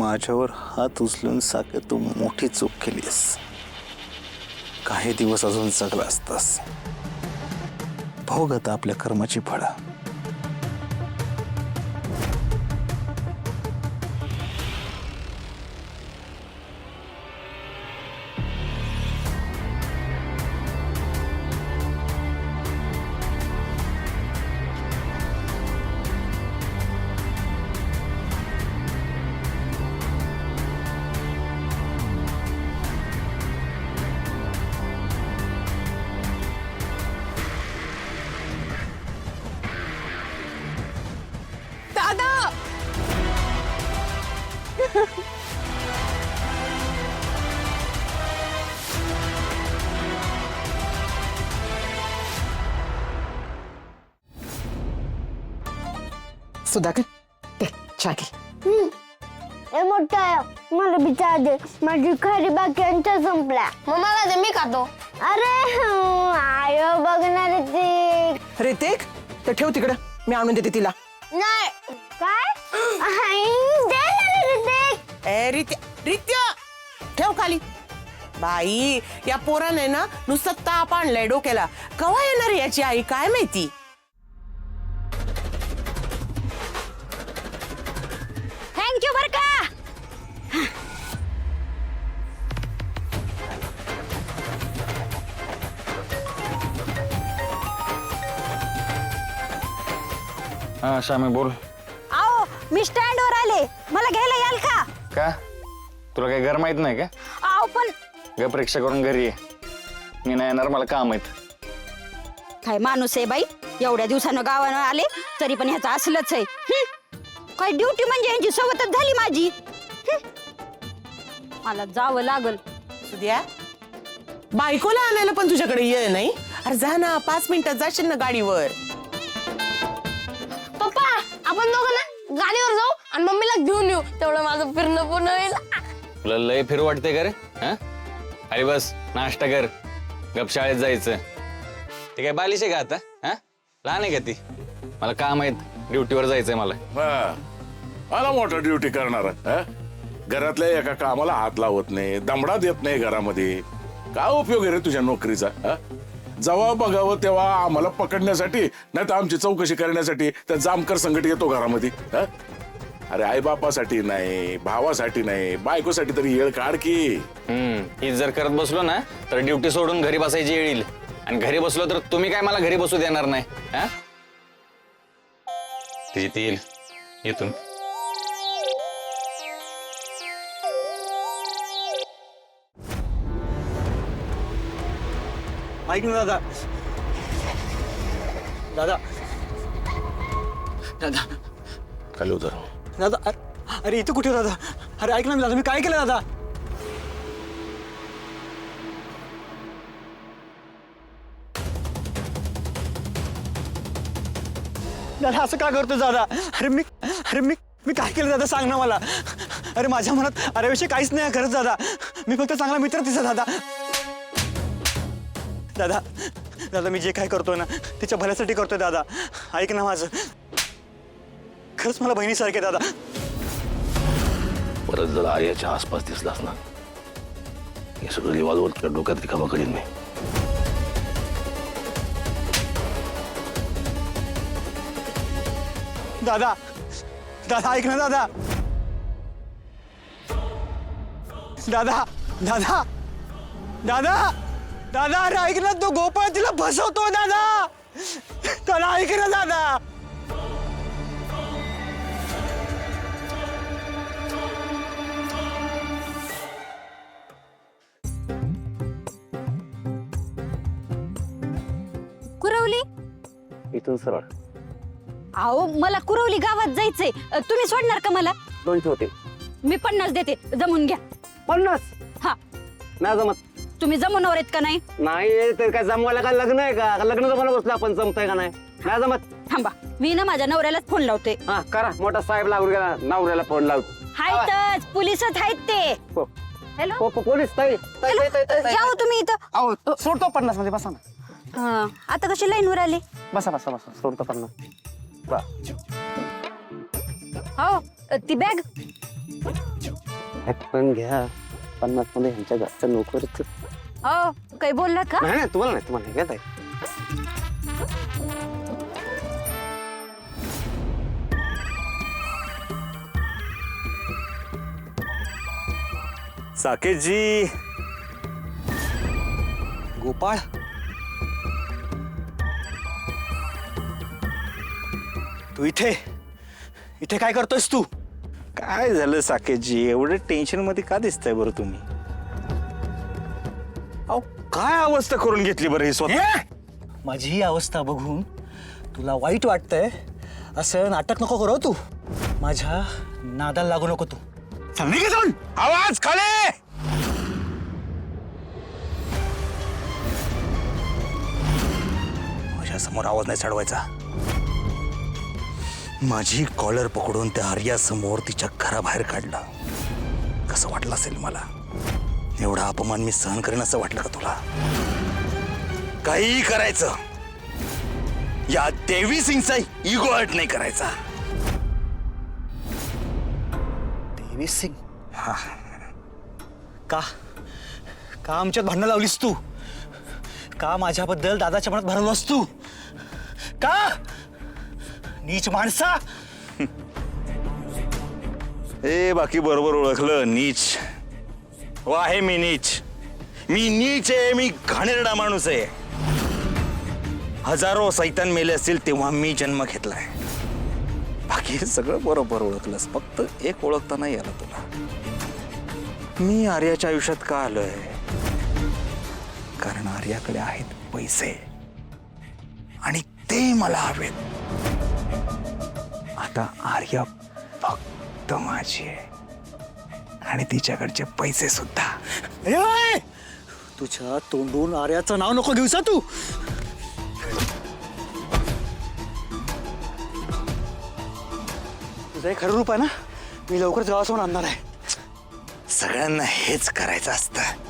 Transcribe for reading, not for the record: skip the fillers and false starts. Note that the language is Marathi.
माझ्यावर हात उचलून साके तू मोठी चूक केलीस. काही दिवस अजून जगला असतास. भोग आता आपल्या कर्माची फळं. सुधाकर ते चहा घे. ए मोठा मला बी चहा दे. माझी खरी बाकी संपल्या. मग मला दे, मी खातो. अरे आयो बघणार ती. ऋतिक तर ठेव तिकडं, मी आणून देते तिला. नाही काय दे ना ऋतिक. ए रित्या ठेव खाली. बाई या पोराने ना नुसतं ताप आणलाय डोक्याला. कवा येणार याची आई काय माहिती. थँक्यू बर का. हा श्यामे बोल. आओ मी स्टँड वर आले, मला घ्यायला याल का? का तुला काही घर माहित नाही का? आओ पण ग परीक्षा करून घरी ये. मी नाही येणार, मला काम आहेत. काय माणूस आहे बाई, एवढ्या दिवसानं गावानं आले तरी पण ह्याचं असलंच आहे. काय ड्युटी म्हणजे यांची सोबतच झाली माझी. मला जावं लागल. सुद्या बायकोला आणायला पण तुझ्याकडे ये नाही. अरे जा ना, 5 मिनिटात जाशील ना गाडीवर. पप्पा आपण दोघं ना गाडीवर जाऊ आणि मम्मीला घेऊन येऊ. तेवढं माझं फिरणं पूर्ण होईल. तुला लय फिरू वाटते का रे? हा अरे बस नाश्ता कर, गप शाळेत जायचं. ते काय बालिश आहे का आता? हा लहान आहे का ती? मला काम आहेत, ड्युटीवर जायचंय मला. मला मोठं ड्युटी करणार. घरातल्या एका कामाला हात लावत नाही, दमडा देत नाही घरामध्ये. काय उपयोग आहे रे तुझ्या नोकरीचा? जेव्हा बघावं तेव्हा आम्हाला पकडण्यासाठी, नाही तर आमची चौकशी करण्यासाठी त्या जामकर संकट येतो घरामध्ये. अरे आई बापासाठी नाही, भावासाठी नाही, बायकोसाठी तरी येळ काढ की. हीच जर करत बसलो ना तर ड्युटी सोडून घरी बसायची वेळ येईल. आणि घरी बसलो तर तुम्ही काय मला घरी बसू देणार नाही. हा तिची येईल येतून. ऐक ना दादा. दादा दादा खाली उतर. दादा अरे इथं कुठे दादा? अरे ऐक ना दादा, मी काय केलं दादा? दादा असं का करतो दादा? अरे मी काय केलं दादा, सांग ना मला. अरे माझ्या मनात अरेविषयी काहीच नाही खरंच दादा. मी फक्त चांगला मित्र तिचा दादा. दादा दादा मी जे काय करतोय ना तिच्या भल्यासाठी करतोय दादा. ऐक ना माझं, खरंच मला बहिणीसारखे दादा. परत जर आर्याच्या आसपास दिसलास ना, हे सगळं रिव्हॉल्वर तुझ्या डोक्यात रिकामा करीन मी. दादा दादा ऐक ना दादा. दादा दादा दादा दादा अरे ऐक ना, तो गोपाळ तिला फसवतो दादा. दादा ऐक ना दादा. कुरवली? इथून सरळ अहो मला कुरवली गावात जायचंय. तुम्ही सोडणार का मला? 2 होते. मी 50 देते, जमून घ्या. 50 हा नाही जमत. तुम्ही जमूनवर आहेत का नाही? नाही तर काय जमवायला काय लग्न आहे का? लग्न जमायला बसलं आपण, जमतंय का नाही? नाही जमत. थांबा, मी ना माझ्या नवऱ्यालाच फोन लावते. हा करा, मोठा साहेब लागून गेला, नवऱ्याला फोन लावतो. हायतच, पोलिसच आहेत ते. हॅलो पोलीस ताई. या हो तुम्ही इथं. अहो सोडतो 50 मध्ये, बसा ना. हा, आता कशी लाईनवर आले? बसा बसा बसा, सोडतो 50. हो ती बॅग पण घ्या 50 मध्ये ह्यांच्या जास्त नोकरीच काही बोललात का नाही तुम्हाला नाही घ्या ताई. साकेतजी गोपाळ तू इथे इथे काय करतोयस तू? काय झालं साकेतजी एवढे टेन्शन मध्ये का दिसताय बरं तुम्ही? अहो काय अवस्था करून घेतली बरं ही स्वतः? माझी ही अवस्था बघून तुला वाईट वाटतंय असं नाटक नको करू तू. माझ्या नादाला लागू नको तू. चल निघ इथून. आवाज खाली. माझ्या समोर आवाज नाही चढवायचा. माझी कॉलर पकडून त्या आर्यासमोर तिच्या घराबाहेर काढला. कसं वाटलं असेल मला? एवढा अपमान मी सहन करेन असं वाटलं का तुला? काही करायचं या देवी सिंगचा इगो हर्ट नाही करायचा. देवी सिंग का का आमच्यात भांडणं लावलीस तू? का माझ्याबद्दल दादाच्या मनात भरवलंस तू? का नीच माणसा? ए बाकी बरोबर ओळखलं नीच. हो आहे मी नीच. मी नीच आहे. मी घाणेरडा माणूस आहे. हजारो सैतान मेले असतील तेव्हा मी जन्म घेतलाय. बाकी सगळं बरोबर ओळखलंस. फक्त एक ओळखता नाही आला तुला. मी आर्याच्या आयुष्यात का आलोय? कारण आर्याकडे आहेत पैसे आणि ते मला हवेत. आता आर्या फक्त माझी आहे आणि तिच्याकडचे पैसे सुद्धा. ए, तुझ्या तोंडून आर्याचं नाव नको घेऊसा तू. तुझं हे खरं रूप आहे ना? मी लवकरच गावासमोर आणणार आहे. सगळ्यांना हेच करायचं असतं.